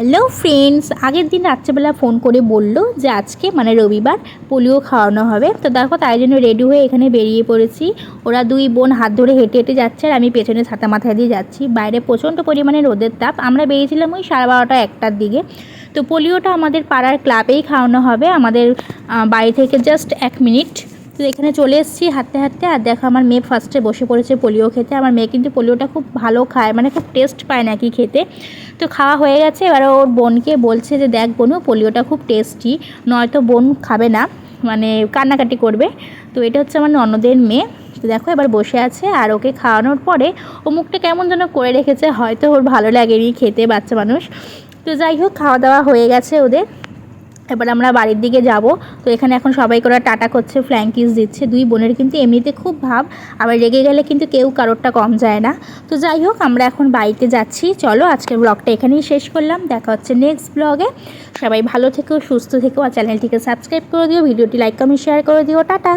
Hello friends, আগের দিন রাত্রেবেলা ফোন করে বলল যে আজকে মানে রবিবার পোলিও খাওয়ানো হবে। তো দেখো তাই জন্য রেডি হয়ে এখানে বেরিয়ে পড়েছি। ওরা দুই বোন হাত ধরে হেঁটে হেঁটে যাচ্ছে আর আমি পেছনে ছাতা মাথায় দিয়ে যাচ্ছি। বাইরে প্রচণ্ড পরিমাণে রোদের তাপ। আমরা বেরিয়েছিলাম ওই 12:30 1টার দিকে। তো পোলিওটা আমাদের পাড়ার ক্লাবেই খাওয়ানো হবে, আমাদের বাড়ি থেকে জাস্ট 1 মিনিট। তো এখানে চলে এসেছি হাঁটতে হাঁটতে। আর দেখো আমার মেয়ে ফার্স্টে বসে পড়েছে পোলিও খেতে। আমার মেয়ে কিন্তু পোলিওটা খুব ভালো খায়, মানে খুব টেস্ট পায় নাকি খেতে। তো খাওয়া হয়ে গেছে, এবার ওর বোনকে বলছে যে দেখ বোনু, পোলিওটা খুব টেস্টি, নয়তো বোন খাবে না, মানে কান্নাকাটি করবে। তো এটা হচ্ছে আমার ননদের মেয়ে। তো দেখো এবার বসে আছে আর ওকে খাওয়ানোর পরে ও মুখটা কেমন যেন করে রেখেছে, হয়তো ওর ভালো লাগেনি খেতে, বাচ্চা মানুষ। তো যাই হোক, খাওয়া দাওয়া হয়ে গেছে ওদের। এবার আমরা বাড়ির দিকে যাব। তো এখানে এখন সবাই করে টাটা করছে, ফ্ল্যাং কিস দিচ্ছে। দুই বোনের কিন্তু এমনিতে খুব ভাব, আবার রেগে গেলে কিন্তু কেউ কারোরটা কম যায় না। তো যাই হোক, আমরা এখন বাড়িতে যাচ্ছি। চলো আজকের ব্লগটা এখানেই শেষ করলাম, দেখা হচ্ছে নেক্সট ব্লগে। সবাই ভালো থেকো, সুস্থ থেকো, আর চ্যানেলটিকে সাবস্ক্রাইব করে দিও, ভিডিওটি লাইক কমেন্ট শেয়ার করে দিও। টাটা।